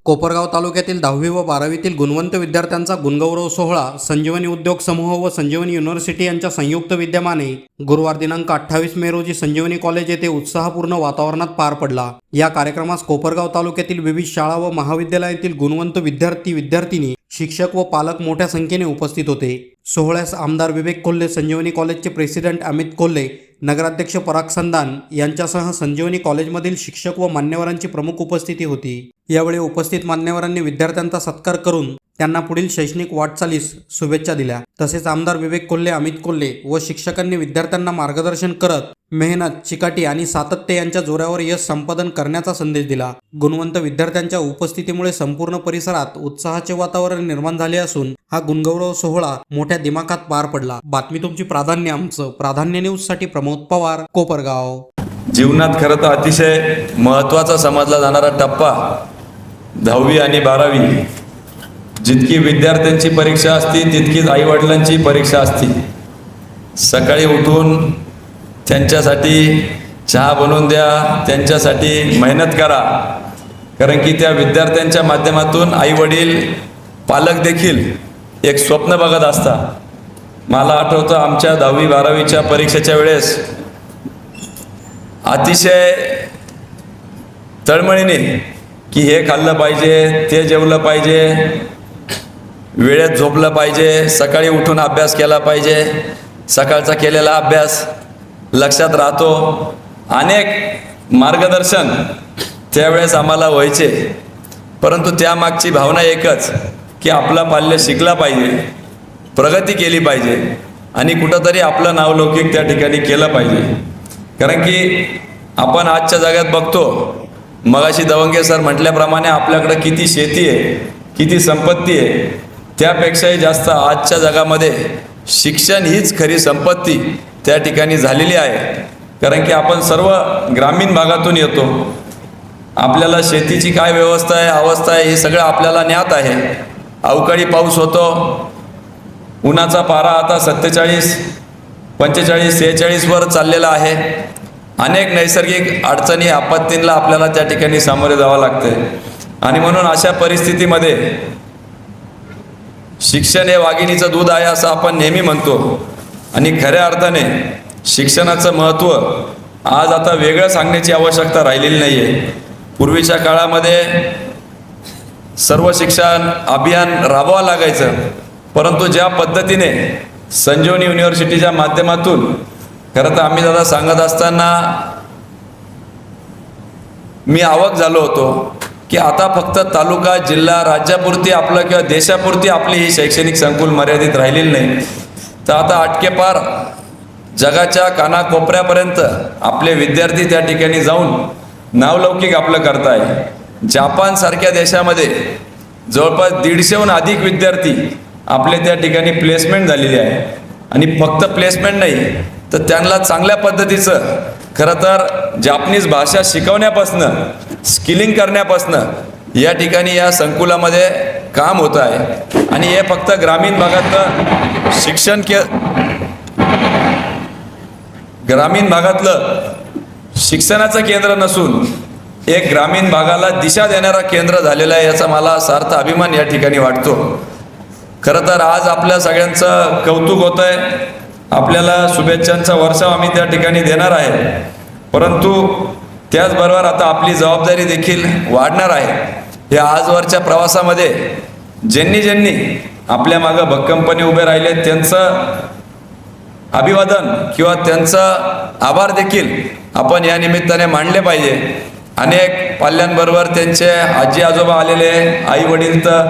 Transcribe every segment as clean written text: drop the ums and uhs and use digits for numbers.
कोपरगाव तालुक्यातील 10वी व 12वीतील गुणवंत विद्यार्थ्यांचा गुणगौरव सोहळा संजीवनी उद्योग समूह व संजीवनी युनिव्हर्सिटी यांच्या संयुक्त विद्यमाने गुरुवार दिनांक 28 मे रोजी संजीवनी कॉलेज येथे उत्साहपूर्ण वातावरणात पार पडला। या कार्यक्रमास कोपरगाव तालुक्यातील विविध शाळा व महाविद्यालयातील गुणवंत विद्यार्थी-विद्यार्थिनी, शिक्षक व पालक मोठ्या संख्येने उपस्थित होते। सोहळ्यास आमदार विवेक कोल्हे, संजीवनी कॉलेजचे प्रेसिडेंट अमित कोल्हे, नगराध्यक्ष पराग संदान यांच्यासह संजीवनी कॉलेजमधील शिक्षक व मान्यवरांची प्रमुख उपस्थिती होती। यावेळी उपस्थित मान्यवरांनी विद्यार्थ्यांचा सत्कार करून त्यांना पुढील शैक्षणिक वाटचालीस शुभेच्छा दिल्या। तसेच आमदार विवेक कोल्हे, अमित कोल्हे व शिक्षकांनी विद्यार्थ्यांना मार्गदर्शन करत मेहनत, चिकाटी आणि सातत्य यांच्या जोरावर यश संपादन करण्याचा संदेश दिला। गुणवंत विद्यार्थ्यांच्या उपस्थितीमुळे संपूर्ण परिसरात उत्साहाचे वातावरण निर्माण झाले असून हा गुणगौरव सोहळा मोठ्या दिमाखात पार पडला। बातमी तुमची प्राधान्य आमचं, प्राधान्य न्यूज साठी प्रमोद पवार, कोपरगाव। जीवनात खरं तर अतिशय महत्त्वाचा समजला जाणारा टप्पा 10वी आणि 12वी। जितकी विद्यार्थ्यांची परीक्षा असती तितकीच आईवडिलांची परीक्षा असती। सकाळी उठून त्यांच्यासाठी चहा बनवून द्या, त्यांच्यासाठी मेहनत करा, कारण की त्या विद्यार्थ्यांच्या माध्यमातून आईवडील, पालक देखील एक स्वप्न बघत असतात। मला आठवतं आमच्या 10वी 12वीच्या परीक्षेच्या वेळेस अतिशय तळमळीने की हे खाल्लं पाहिजे, ते जेवलं पाहिजे, वेळेत झोपलं पाहिजे, सकाळी उठून अभ्यास केला पाहिजे, सकाळचा केलेला अभ्यास लक्षात राहतो। अनेक मार्गदर्शन त्यावेळेस आम्हाला व्हायचे, परंतु त्यामागची भावना एकच की आपला पाल्य शिकला पाहिजे, प्रगती केली पाहिजे आणि कुठंतरी आपलं नावलौकिक त्या ठिकाणी केलं पाहिजे। कारण की आपण आजच्या जगात बघतो, मगाशी दवंगे सर म्हटल्याप्रमाणे आपल्याकडं किती शेती आहे, किती संपत्ती आहे, त्यापेक्षाही जास्त आजच्या जगामध्ये शिक्षण हीच खरी संपत्ती त्या ठिकाणी झालेली आहे। कारण की आपण सर्व ग्रामीण भागातून येतो, आपल्याला शेतीची काय व्यवस्था आहे, अवस्था आहे, हे सगळं आपल्याला ज्ञात आहे। अवकाळी पाऊस होतो, उन्हाचा पारा आता 47, 45, 46 वर चाललेला आहे। अनेक नैसर्गिक अडचणी, आपत्तींना आपल्याला त्या ठिकाणी सामोरे जावं लागते आणि म्हणून अशा परिस्थितीमध्ये शिक्षण हे वाघिणीचं दूध आहे असं आपण नेहमी म्हणतो आणि खऱ्या अर्थाने शिक्षणाचं महत्त्व आज आता वेगळं सांगण्याची आवश्यकता राहिलेली नाही आहे। पूर्वीच्या काळामध्ये सर्व शिक्षण अभियान राबवावं लागायचं, परंतु ज्या पद्धतीने संजीवनी युनिव्हर्सिटीच्या माध्यमातून खरं तर आम्ही दादा सांगत असताना मी अवाक झालो होतो की आता फक्त तालुका, जिल्हा, राज्यापुरती आपलं किंवा देशापुरती आपली ही शैक्षणिक संकुल मर्यादित राहिलेली नाही, तर आता आटकेपार जगाच्या कानाकोपऱ्यापर्यंत आपले विद्यार्थी त्या ठिकाणी जाऊन नावलौकिक आपलं करताय। जपानसारख्या देशामध्ये जवळपास 150हून अधिक विद्यार्थी आपले त्या ठिकाणी प्लेसमेंट झालेले आहे आणि फक्त प्लेसमेंट नाही तर त्यांना चांगल्या पद्धतीचं खरं तर जापनीज भाषा शिकवण्यापासनं, स्किलिंग करण्यापासनं या ठिकाणी या संकुलामध्ये काम होत आहे। आणि हे फक्त ग्रामीण भागातलं शिक्षण ग्रामीण भागातलं शिक्षणाचं केंद्र नसून एक ग्रामीण भागाला दिशा देणारा केंद्र झालेलं आहे, याचा मला सार्थ अभिमान या ठिकाणी वाटतो। खरं तर आज आपल्या सगळ्यांचं कौतुक होत आहे, आपल्याला शुभेच्छांचा वर्षाव आम्ही त्या ठिकाणी देणार आहे, परंतु त्याचबरोबर आता आपली जबाबदारी देखील वाढणार आहे। या आजवरच्या प्रवासामध्ये ज्यांनी आपल्या मागं भक्कमपणे उभे राहिले त्यांचं अभिवादन किंवा त्यांचं आभार देखील आपण या निमित्ताने मानले पाहिजे। अनेक पाल्यांबरोबर त्यांचे आजी आजोबा आलेले, आई वडील तर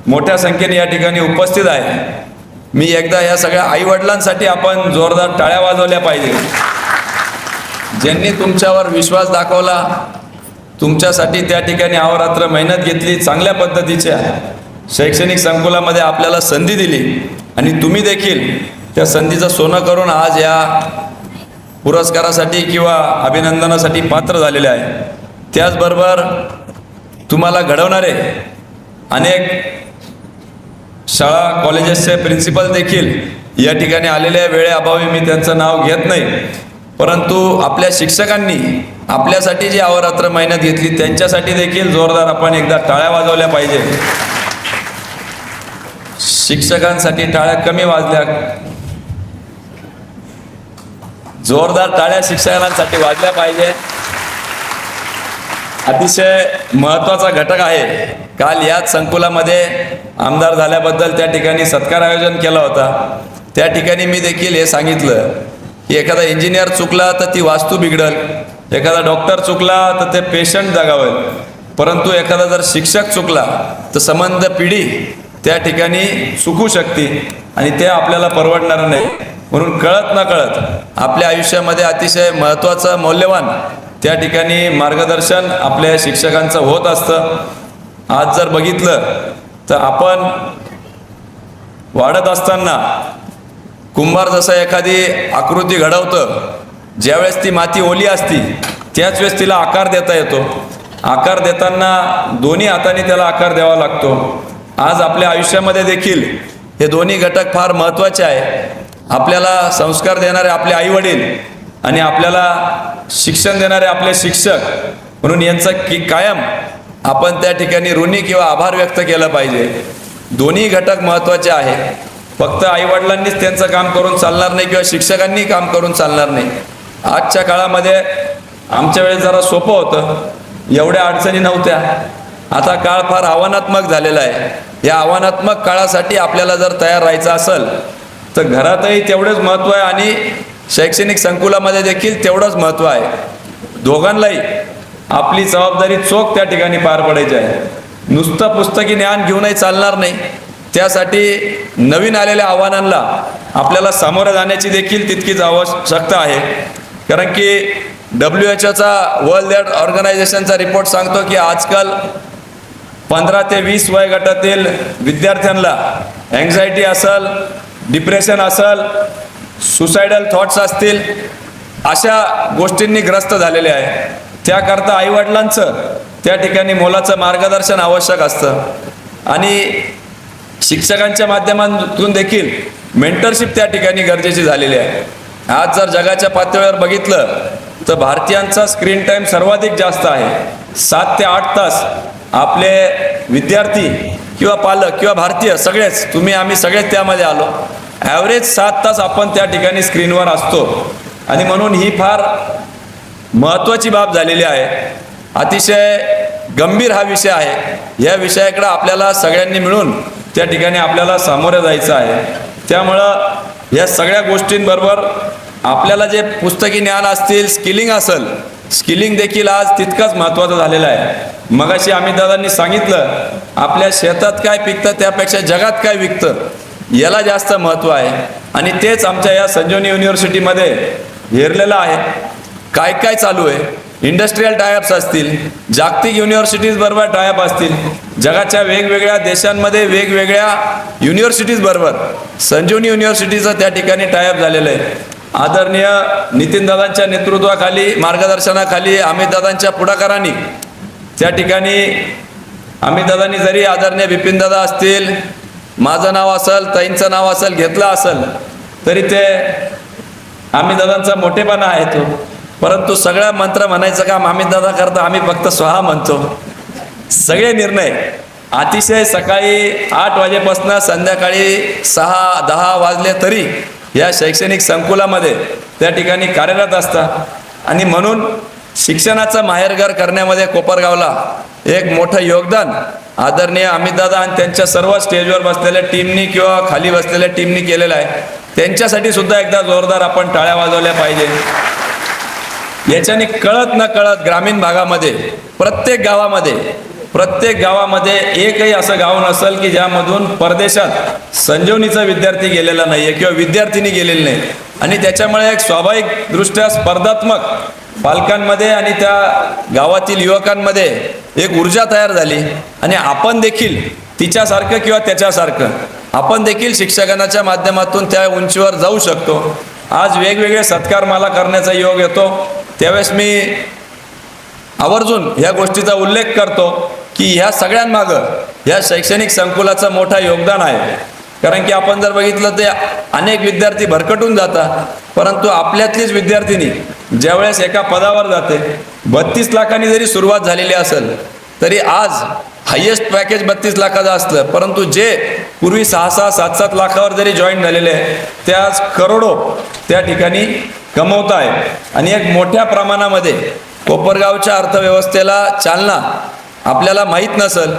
मोठ्या संख्येने या ठिकाणी उपस्थित आहे। मी एकदा या सगळ्या आई वडिलांसाठी आपण जोरदार टाळ्या वाजवल्या पाहिजे, ज्यांनी तुमच्यावर विश्वास दाखवला, तुमच्यासाठी त्या ठिकाणी अहोरात्र मेहनत घेतली, चांगल्या पद्धतीच्या शैक्षणिक संकुलामध्ये आपल्याला संधी दिली आणि तुम्ही देखील त्या संधीचं सोनं करून आज या पुरस्कारासाठी किंवा अभिनंदनासाठी पात्र झालेले आहे। त्याचबरोबर तुम्हाला घडवणारे अनेक शाळा, कॉलेजेसचे प्रिन्सिपल देखील या ठिकाणी आलेले, वेळेअभावी मी त्यांचं नाव घेत नाही, परंतु आपल्या शिक्षकांनी आपल्यासाठी जी अहोरात्र मेहनत घेतली त्यांच्यासाठी देखील जोरदार आपण एकदा टाळ्या वाजवल्या पाहिजे. शिक्षकांसाठी टाळ्या कमी वाजल्या, जोरदार टाळ्या शिक्षकांसाठी वाजल्या पाहिजे. अतिशय महत्त्वाचा घटक आहे. काल याच संकुलामध्ये आमदार झाल्याबद्दल त्या ठिकाणी सत्कार आयोजन केला होता. त्या ठिकाणी मी देखील हे सांगितलं की एखादा इंजिनियर चुकला तर ती वास्तू बिघडल, एखादा डॉक्टर चुकला तर ते पेशंट जगावेल, परंतु एखादा जर शिक्षक चुकला तर संबंध पिढी त्या ठिकाणी चुकू शकते आणि ते आपल्याला परवडणार नाही. म्हणून कळत न कळत आपल्या आयुष्यामध्ये अतिशय महत्त्वाचं मौल्यवान त्या ठिकाणी मार्गदर्शन आपल्या शिक्षकांचं होत असतं. आज जर बघितलं तर आपण वाढत असताना कुंभार जसं एखादी आकृती घडवतं, ज्यावेळेस ती माती ओली असती त्याच वेळेस तिला आकार देता येतो. आकार देताना दोन्ही हाताने त्याला आकार द्यावा लागतो. आज आपल्या आयुष्यामध्ये देखील हे दोन्ही घटक फार महत्त्वाचे आहे. आपल्याला संस्कार देणारे आपले आईवडील आणि आपल्याला शिक्षण देणारे आपले शिक्षक, म्हणून यांचं कायम आपण त्या ठिकाणी ऋणी किंवा आभार व्यक्त केलं पाहिजे. दोन्ही घटक महत्त्वाचे आहे. फक्त आईवडिलांनीच त्यांचं काम करून चालणार नाही किंवा शिक्षकांनी काम करून चालणार नाही. आजच्या काळामध्ये आमच्या वेळेस जरा सोपं होतं, एवढ्या अडचणी नव्हत्या. आता काळ फार आव्हानात्मक झालेला आहे. या आव्हानात्मक काळासाठी आपल्याला जर तयार राहायचं असेल तर घरातही तेवढंच महत्त्व आहे आणि शैक्षणिक संकुलामध्ये देखील तेवढंच महत्त्व आहे. दोघांनाही आपली जबाबदारी चोख त्या ठिकाणी पार पडायची आहे. नुसतं पुस्तकी ज्ञान घेऊनही चालणार नाही. त्यासाठी नवीन आलेल्या आव्हानांना आपल्याला सामोरं जाण्याची देखील तितकीच आवश्यकता आहे. कारण की WHO वर्ल्ड हेल्थ ऑर्गनायझेशनचा रिपोर्ट सांगतो की आजकाल 15 ते 20 वयोगटातील विद्यार्थ्यांना अँक्झायटी असेल, डिप्रेशन असेल, सुसायडल थॉट्स असतील, अशा गोष्टींनी ग्रस्त झालेले आहे. त्याकरता आईवडिलांचं त्या ठिकाणी मोलाचं मार्गदर्शन आवश्यक असतं आणि शिक्षकांच्या माध्यमातून देखील मेंटरशिप त्या ठिकाणी गरजेची झालेली आहे. आज जर जगाच्या पातळीवर बघितलं तर भारतीयांचा स्क्रीन टाईम सर्वाधिक जास्त आहे. 7 ते 8 तास आपले विद्यार्थी किंवा पालक किंवा भारतीय सगळेच, तुम्ही आम्ही सगळेच त्यामध्ये आलो, ॲव्हरेज 7 तास आपण त्या ठिकाणी स्क्रीनवर असतो. आणि म्हणून ही फार महत्त्वाची बाब झालेली आहे. अतिशय गंभीर हा विषय आहे. या विषयाकडे आपल्याला सगळ्यांनी मिळून त्या ठिकाणी आपल्याला सामोरं जायचं आहे. त्यामुळं या सगळ्या गोष्टींबरोबर आपल्याला जे पुस्तकी ज्ञान असतील, स्किलिंग असेल, स्किलिंग देखील आज तितकंच महत्त्वाचं झालेलं आहे. मगाशी अमितदादांनी सांगितलं आपल्या शेतात काय पिकतं त्यापेक्षा जगात काय विकतं याला जास्त महत्त्व आहे. आणि तेच आमच्या या संजीवनी युनिव्हर्सिटीमध्ये हेरलेलं आहे. काय काय चालू आहे, इंडस्ट्रीयल टायअप्स असतील, जागतिक युनिव्हर्सिटीज बरोबर टायअप असतील, जगाच्या वेगवेगळ्या देशांमध्ये वेगवेगळ्या युनिव्हर्सिटीज बरोबर संजीवनी युनिव्हर्सिटीचं त्या ठिकाणी टायअप झालेलं आहे. आदरणीय नितीनदादांच्या नेतृत्वाखाली, मार्गदर्शनाखाली, अमितदादांच्या पुढाकाराने त्या ठिकाणी अमितदादांनी जरी आदरणीय बिपिनदादा असतील, माझं नाव असेल, ताईंचं नाव असेल घेतलं असेल तरी ते अमितदादांचा मोठेपणा आहे तो. परंतु सगळ्या मंत्र म्हणायचं काम अमितदादा करता, आम्ही फक्त स्वहा म्हणतो. सगळे निर्णय अतिशय सकाळी 8 वाजेपासून संध्याकाळी 6-10 वाजले तरी या शैक्षणिक संकुलामध्ये त्या ठिकाणी कार्यरत असतात. आणि म्हणून शिक्षणाचं माहेरघर करण्यामध्ये कोपरगावला एक मोठं योगदान आदरणीय अमितदादा आणि त्यांच्या सर्व स्टेजवर बसलेल्या टीमनी किंवा खाली बसलेल्या टीमनी केलेलं आहे. त्यांच्यासाठी सुद्धा एकदा जोरदार आपण टाळ्या वाजवल्या पाहिजे. याच्याने कळत न कळत ग्रामीण भागामध्ये प्रत्येक गावामध्ये एकही असं गाव नसेल की ज्यामधून परदेशात संजीवनीचा विद्यार्थी गेलेला नाही आहे किंवा विद्यार्थिनी गेलेली नाही. आणि त्याच्यामुळे एक स्वाभाविकदृष्ट्या स्पर्धात्मक पालकांमध्ये आणि त्या गावातील युवकांमध्ये एक ऊर्जा तयार झाली. आणि आपण देखील तिच्यासारखं किंवा त्याच्यासारखं आपण देखील शिक्षकांच्या माध्यमातून त्या उंचीवर जाऊ शकतो. आज वेगवेगळे सत्कार मला करण्याचा योग येतो त्यावेळेस मी आवर्जून ह्या गोष्टीचा उल्लेख करतो की ह्या सगळ्यांमागं ह्या शैक्षणिक संकुलाचं मोठं योगदान आहे. कारण की आपण जर बघितलं ते अनेक विद्यार्थी भरकटून जातात परंतु आपल्यातलीच विद्यार्थिनी ज्यावेळेस एका पदावर जाते, 32 लाखांनी जरी सुरुवात झालेली असेल तरी आज हायेस्ट पॅकेज 32 लाखाचं असलं, परंतु जे पूर्वी 6-6, 7-7 लाखावर जरी जॉईन झालेले आहे ते आज करोडो त्या ठिकाणी कमवत आहे. आणि एक मोठ्या प्रमाणामध्ये कोपरगावच्या अर्थव्यवस्थेला चालना आपल्याला माहीत नसेल.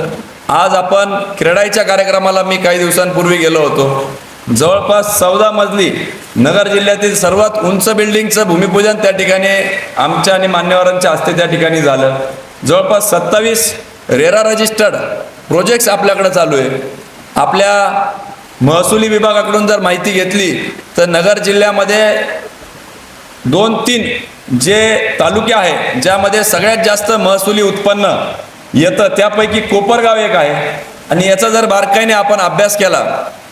आज आपण क्रीडाईच्या कार्यक्रमाला मी काही दिवसांपूर्वी गेलो होतो. जवळपास 14 मजली नगर जिल्ह्यातील सर्वात उंच बिल्डिंगचं भूमिपूजन त्या ठिकाणी आमच्या आणि मान्यवरांच्या हस्ते त्या ठिकाणी झालं. जवळपास 27 रेरा रजिस्टर्ड प्रोजेक्ट्स आपल्याकडे चालू आहे. आपल्या महसुली विभागाकडून जर माहिती घेतली तर नगर जिल्ह्यामध्ये 2-3 जे तालुके आहे ज्यामध्ये सगळ्यात जास्त महसुली उत्पन्न येतं त्यापैकी कोपरगाव एक आहे. आणि याचा जर बारकाईने आपण अभ्यास केला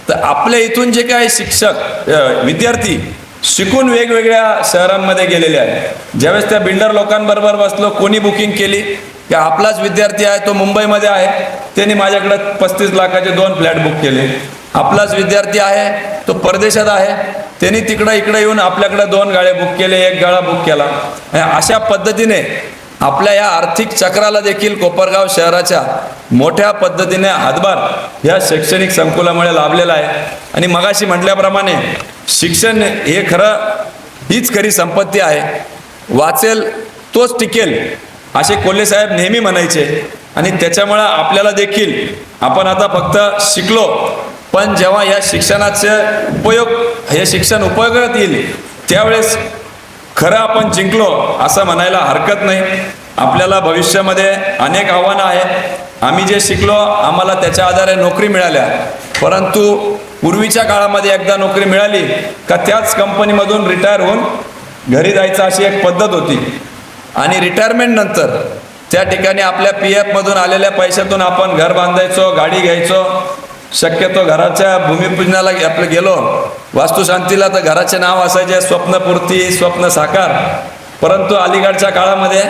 तर आपल्या इथून जे काही शिक्षक विद्यार्थी शिकून वेगवेगळ्या शहरांमध्ये गेलेले आहेत. ज्यावेळेस त्या बिल्डर लोकांबरोबर बसलो, कोणी बुकिंग केली की आपलाच विद्यार्थी आहे तो मुंबईमध्ये आहे, त्यांनी माझ्याकडे 35 लाखाचे 2 फ्लॅट बुक केले. आपलाच विद्यार्थी आहे तो परदेशात आहे, त्यांनी तिकडं इकडे येऊन आपल्याकडे 2 गाळे बुक केले, 1 गाळा बुक केला. अशा पद्धतीने आपल्या या आर्थिक चक्राला देखील कोपरगाव शहराच्या मोठ्या पद्धतीने हातभार या शैक्षणिक संकुलामुळे लाभलेला आहे. आणि मगाशी म्हटल्याप्रमाणे शिक्षण हे हीच खरी संपत्ती आहे. वाचेल तोच टिकेल असे कोल्हे साहेब नेहमी म्हणायचे. आणि त्याच्यामुळं आपल्याला देखील आपण आता फक्त शिकलो, पण जेव्हा या शिक्षणाचे हे शिक्षण उपयोगात येईल त्यावेळेस खरं आपण जिंकलो असं म्हणायला हरकत नाही. आपल्याला भविष्यामध्ये अनेक आव्हानं आहेत. आम्ही जे शिकलो आम्हाला त्याच्या आधारे नोकरी मिळाल्या, परंतु पूर्वीच्या काळामध्ये एकदा नोकरी मिळाली का त्याच कंपनीमधून रिटायर होऊन घरी जायचं अशी एक पद्धत होती. आणि रिटायरमेंट नंतर त्या ठिकाणी आपल्या PF मधून आलेल्या पैशातून आपण घर बांधायचो, गाडी घ्यायचो. शक्यतो घराच्या भूमिपूजनाला आपलं गेलो, वास्तुशांतीला तर घराचे नाव असायचे स्वप्नपूर्ती, स्वप्न साकार. परंतु अलीकडच्या काळामध्ये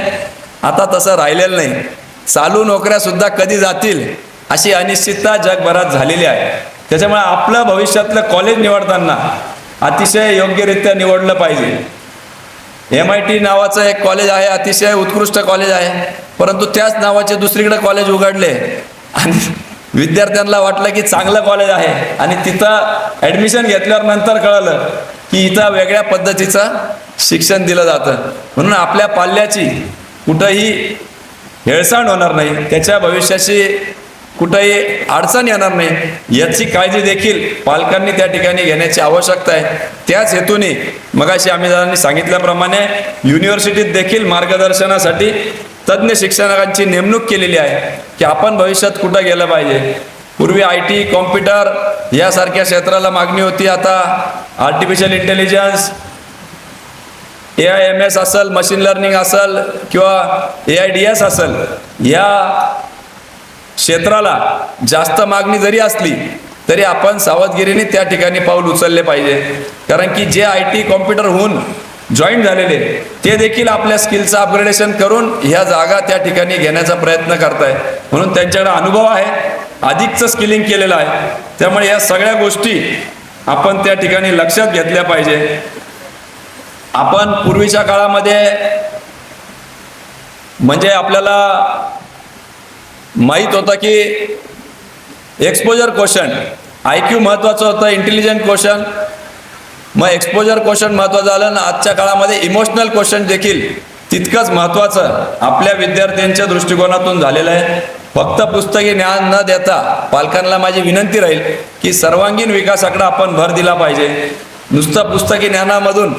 आता तसं राहिलेलं नाही. चालू नोकऱ्या सुद्धा कधी जातील अशी अनिश्चितता जगभरात झालेली आहे. त्याच्यामुळे आपलं भविष्यातलं कॉलेज निवडताना अतिशय योग्यरित्या निवडलं पाहिजे. MIT नावाचं एक कॉलेज आहे, अतिशय उत्कृष्ट कॉलेज आहे, परंतु त्याच नावाचे दुसरीकडे कॉलेज उघडले आणि विद्यार्थ्यांना वाटलं की चांगलं कॉलेज आहे आणि तिथं ॲडमिशन घेतल्यावर नंतर कळलं की इथं वेगळ्या पद्धतीचं शिक्षण दिलं जातं. म्हणून आपल्या पाल्याची कुठंही हेळसांड होणार नाही, त्याच्या भविष्याची कुठंही अडचण येणार नाही याची काळजी देखील पालकांनी त्या ठिकाणी घेण्याची आवश्यकता आहे. त्याच हेतूने मगाशी आम्ही जणांनी सांगितल्याप्रमाणे युनिव्हर्सिटीत देखील मार्गदर्शनासाठी तज्ज्ञ शिक्षकांची नेमणूक केलेली आहे की आपण भविष्यात कुठं गेलं पाहिजे. पूर्वी IT, कॉम्प्युटर यासारख्या क्षेत्राला मागणी होती. आता आर्टिफिशियल इंटेलिजन्स, AIMS असेल, मशीन लर्निंग असेल किंवा AIDS असेल, या क्षेत्राला जास्त मागणी जरी असली तरी आपण सावधगिरीने त्या ठिकाणी पाऊल उचलले पाहिजे. कारण की जे IT, कॉम्प्युटर होऊन जॉईन झालेले ते देखील आपल्या स्किलचं अपग्रेडेशन करून ह्या जागा त्या ठिकाणी घेण्याचा प्रयत्न करताय. म्हणून त्यांच्याकडे अनुभव आहे, अधिकचं स्किलिंग केलेलं आहे. त्यामुळे या सगळ्या गोष्टी आपण त्या ठिकाणी लक्षात घेतल्या पाहिजे. आपण पूर्वीच्या काळामध्ये म्हणजे आपल्याला माहीत होतं की एक्सपोजर क्वेश्चन, IQ महत्त्वाचं होतं, इंटेलिजंट क्वेश्चन, मग एक्सपोजर क्वेश्चन महत्त्वाचं झालं ना. आजच्या काळामध्ये इमोशनल क्वेश्चन देखील तितकंच महत्त्वाचं आपल्या विद्यार्थ्यांच्या दृष्टिकोनातून झालेलं आहे. फक्त पुस्तकी ज्ञान न देता पालकांना माझी विनंती राहील की सर्वांगीण विकासाकडे आपण भर दिला पाहिजे. नुसतं पुस्तकी ज्ञानामधून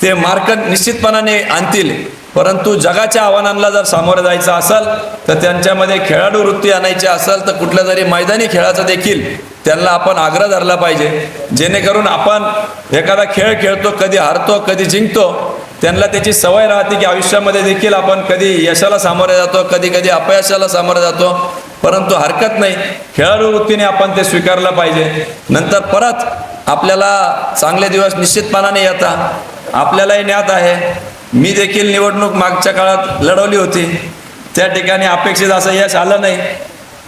ते मार्क निश्चितपणाने आणतील, परंतु जगाच्या आव्हानांना जर सामोरं जायचं असेल तर त्यांच्यामध्ये खेळाडू वृत्ती आणायची असेल तर कुठल्या तरी मैदानी खेळाचा देखील त्यांना आपण आग्रह धरला पाहिजे. जेणेकरून आपण एखादा खेळ खेळतो, कधी हारतो कधी जिंकतो, त्यांना त्याची सवय राहते की आयुष्यामध्ये देखील आपण कधी यशाला सामोरे जातो, कधी कधी अपयशाला सामोरे जातो, परंतु हरकत नाही, खेळाडू वृत्तीने आपण ते स्वीकारलं पाहिजे. नंतर परत आपल्याला चांगले दिवस निश्चितपणाने येतात. आपल्यालाही ज्ञात आहे, मी देखील निवडणूक मागच्या काळात लढवली होती, त्या ठिकाणी अपेक्षित असं यश आलं नाही,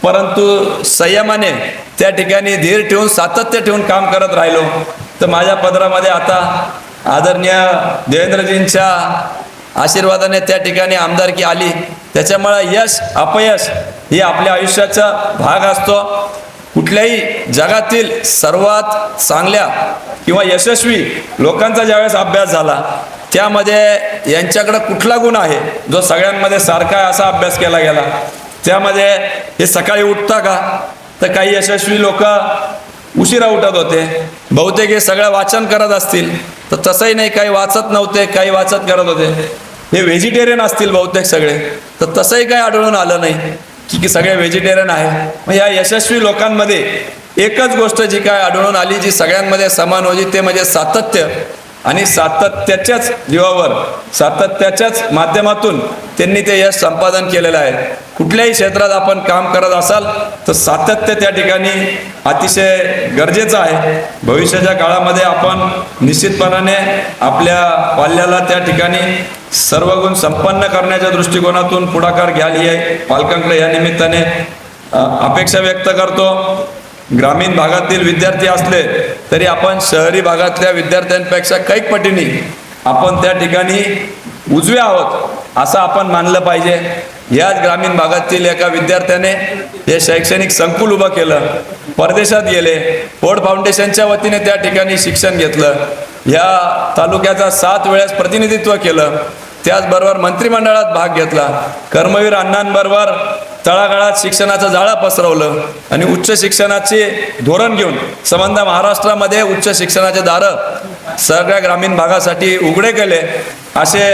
परंतु संयमाने त्या ठिकाणी धीर ठेवून सातत्य ठेवून काम करत राहिलो तर माझ्या पदरामध्ये आता आदरणीय देवेंद्रजींच्या आशीर्वादाने त्या ठिकाणी आमदारकी आली. त्याच्यामुळं यश अपयश ही आपल्या आयुष्याचा भाग असतो. कुठल्याही जगातील सर्वात चांगल्या किंवा यशस्वी लोकांचा ज्यावेळेस अभ्यास झाला त्यामध्ये यांच्याकडे कुठला गुण आहे जो सगळ्यांमध्ये सारखा आहे असा अभ्यास केला गेला. त्यामध्ये हे सकाळी उठता का, तर काही यशस्वी लोक उशिरा उठत होते. बहुतेक हे सगळं वाचन करत असतील, तर तसंही नाही, काही वाचत नव्हते, काही वाचत करत होते. हे व्हेजिटेरियन असतील बहुतेक सगळे, तर तसंही काही आढळून आलं नाही की सगळे व्हेजिटेरियन आहे. मग या यशस्वी लोकांमध्ये एकच गोष्ट जी काय आढळून आली, जी सगळ्यांमध्ये समान होती, ते म्हणजे सातत्य. आणि सातत्याच्याच जीवावर, सातत्याच्याच माध्यमातून त्यांनी ते यश संपादन केलेलं आहे. कुठल्याही क्षेत्रात आपण काम करत असाल तर सातत्य त्या ठिकाणी अतिशय गरजेचं आहे. भविष्याच्या काळामध्ये आपण निश्चितपणाने आपल्या पाल्याला त्या ठिकाणी सर्व गुण संपन्न करण्याच्या दृष्टिकोनातून पुढाकार घ्याल ही पालकांकडे या निमित्ताने अपेक्षा व्यक्त करतो. ग्रामीण भागातील विद्यार्थी असले तरी आपण शहरी भागातल्या विद्यार्थ्यांपेक्षा कैक पटीने आपण त्या ठिकाणी उजवे आहोत असं आपण मानलं पाहिजे. याच ग्रामीण भागातील एका विद्यार्थ्याने हे शैक्षणिक संकुल उभं केलं, परदेशात गेले, फोर्ड फाउंडेशनच्या वतीने त्या ठिकाणी शिक्षण घेतलं, ह्या तालुक्याचा 7 वेळेस प्रतिनिधित्व केलं, त्याचबरोबर मंत्रिमंडळात भाग घेतला, कर्मवीर अण्णांबरोबर तळागाळात शिक्षणाचं जाळं पसरवलं आणि उच्च शिक्षणाचे धोरण घेऊन संबंध महाराष्ट्रामध्ये उच्च शिक्षणाचे दारं सगळ्या ग्रामीण भागासाठी उघडे केले असे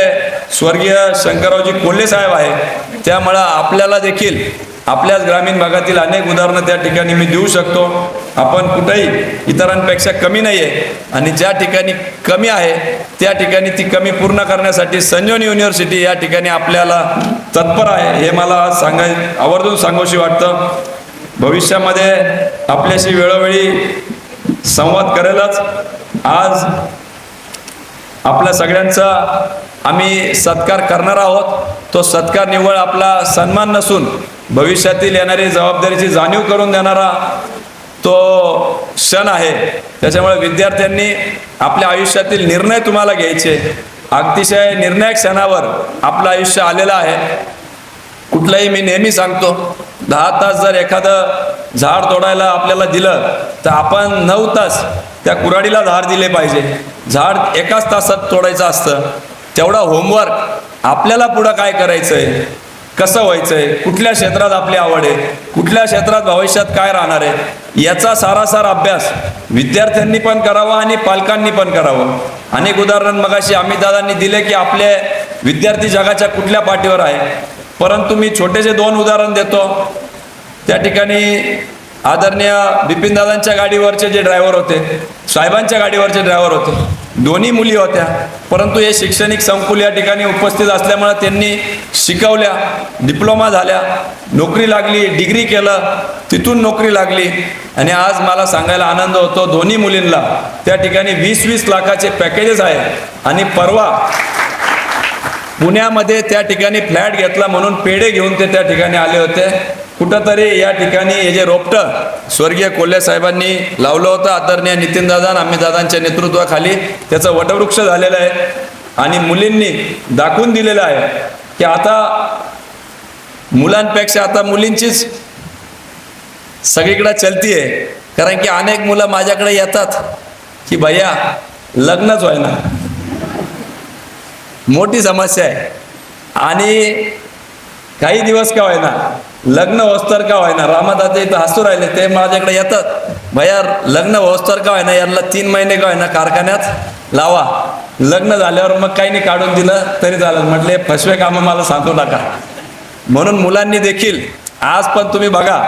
स्वर्गीय शंकररावजी कोल्हे साहेब आहे. त्यामुळं आपल्याला देखील आपल्याच ग्रामीण भागातील अनेक उदाहरणं त्या ठिकाणी मी देऊ शकतो. आपण कुठेही इतरांपेक्षा कमी नाही आहे आणि ज्या ठिकाणी कमी आहे त्या ठिकाणी ती कमी पूर्ण करण्यासाठी संजीवनी युनिव्हर्सिटी या ठिकाणी आपल्याला तत्पर आहे, हे मला आवर्जून सांगूशी वाटतं. भविष्यामध्ये आपल्याशी वेळोवेळी संवाद करेलच. आज आपल्या सगळ्यांचा आम्ही सत्कार करणार आहोत. तो सत्कार निव्वळ आपला सन्मान नसून भविष्यातील येणारी जबाबदारीची जाणीव करून देणारा तो क्षण आहे. त्याच्यामुळे विद्यार्थ्यांनी आपल्या आयुष्यातील निर्णय तुम्हाला घ्यायचे. अतिशय निर्णायक क्षणावर आपलं आयुष्य आलेलं आहे. कुठलंही मी नेहमी सांगतो, 10 तास जर एखादं झाड तोडायला आपल्याला दिलं तर आपण 9 तास त्या कुऱ्हाडीला धार दिले पाहिजे. झाड एकाच तासात तोडायचं असतं. तेवढा होमवर्क आपल्याला पुढं काय करायचं आहे, कसं व्हायचं आहे, कुठल्या क्षेत्रात आपली आवड आहे, कुठल्या क्षेत्रात भविष्यात काय राहणार आहे, याचा सारासार अभ्यास विद्यार्थ्यांनी पण करावा आणि पालकांनी पण करावं. अनेक उदाहरण मगाशी अमितदादांनी दिले की आपले विद्यार्थी जगाच्या कुठल्या पाठीवर आहे. परंतु मी छोटेसे 2 उदाहरण देतो. त्या ठिकाणी आदरणीय बिपिनदादांच्या गाडीवरचे जे ड्रायव्हर होते, साहेबांच्या गाडीवरचे ड्रायव्हर होते, दोन्ही मुली होत्या. परंतु हे शैक्षणिक संकुल या ठिकाणी उपस्थित असल्यामुळे त्यांनी शिकवल्या, डिप्लोमा झाल्या, नोकरी लागली, डिग्री केलं, तिथून नोकरी लागली. आणि आज मला सांगायला आनंद होतो, दोन्ही मुलींना त्या ठिकाणी 20-20 लाखाचे पॅकेजेस आहेत. आणि परवा पुण्यामध्ये त्या ठिकाणी फ्लॅट घेतला म्हणून पेढे घेऊन ते त्या ठिकाणी आले होते. कुठंतरी या ठिकाणी हे जे रोपटं स्वर्गीय कोल्हे साहेबांनी लावलं होतं आदरणीय नितीनदादा आणि अमितदादांच्या नेतृत्वाखाली, त्याचं वटवृक्ष झालेलं आहे. आणि मुलींनी दाखवून दिलेलं आहे की आता मुलांपेक्षा आता मुलींचीच सगळीकडे चलती आहे. कारण की अनेक मुलं माझ्याकडे येतात की भैया लग्नच व्हायना, मोठी समस्या आहे. आणि काही दिवस का व्हायना, लग्न होस्तर का व्हायना, रामादाते इथं हसू राहिले, ते माझ्याकडे येतात, भैया लग्न होस्तर का व्हायना, यांना 3 महिने का व्हायना कारखान्यात लावा, लग्न झाल्यावर मग काही नाही काढून दिलं तरी चालेल. म्हटले फसवे कामं मला सांगू नका. म्हणून मुलांनी देखील आज पण तुम्ही बघा,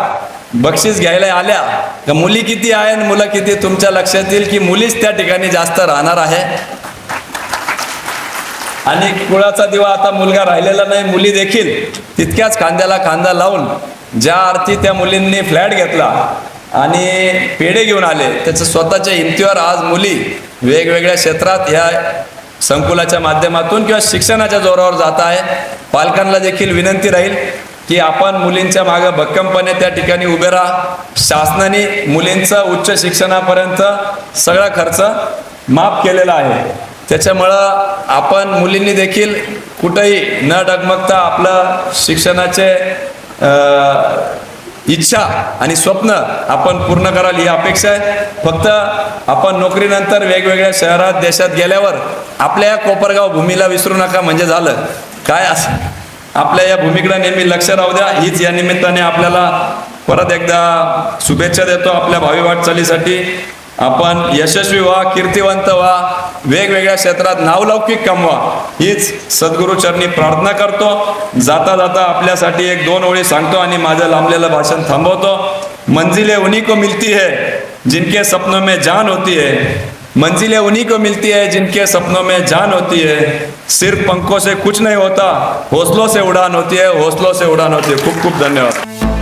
बक्षीस घ्यायला आल्या का मुली किती आहे आणि मुलं किती, तुमच्या लक्षात येईल की मुलीच त्या ठिकाणी जास्त राहणार आहे. आणि कुळाचा दिवा आता मुलगा राहिलेला नाही, मुली देखील तितक्याच खांद्याला खांदा लावून ज्या अर्थी त्या मुलींनी फ्लॅट घेतला आणि पेढे घेऊन आले, त्याच्या स्वतःच्या हिमतीवर आज मुली वेगवेगळ्या क्षेत्रात या संकुलाच्या माध्यमातून किंवा शिक्षणाच्या जोरावर जात आहे. पालकांना देखील विनंती राहील की आपण मुलींच्या मागे भक्कमपणे त्या ठिकाणी उभे राहा. शासनाने मुलींचं उच्च शिक्षणापर्यंत सगळा खर्च माफ केलेला आहे. त्याच्यामुळं आपण मुलींनी देखील कुठंही न डगमगता आपलं शिक्षणाचे इच्छा आणि स्वप्न आपण पूर्ण कराल ही अपेक्षा आहे. फक्त आपण नोकरीनंतर वेगवेगळ्या शहरात देशात गेल्यावर आपल्या या कोपरगाव भूमीला विसरू नका म्हणजे झालं. काय असं आपल्या या भूमीकडे नेहमी लक्ष राहू द्या. हीच या निमित्ताने आपल्याला परत एकदा शुभेच्छा देतो आपल्या भावी वाटचालीसाठी. आपण यशस्वी व्हा, कीर्तिवंत व्हा, वेगवेगळ्या क्षेत्रात नावलौकिक कमवा हीच सद्गुरूचरणी प्रार्थना करतो. जाता जाता आपल्यासाठी 1-2 ओळी सांगतो आणि माझं लांबलेलं भाषण थांबवतो. मंजिलें उन्हीं को मिलती है जिनके सपनों में जान होती है. मंजिलें उन्हीं को मिलती है जिनके सपनों में जान होती है. सिर्फ पंखों से कुछ नहीं होता, हौसलों से उड़ान होती है, हौसलों से उड़ान होती है. खूप खूप धन्यवाद.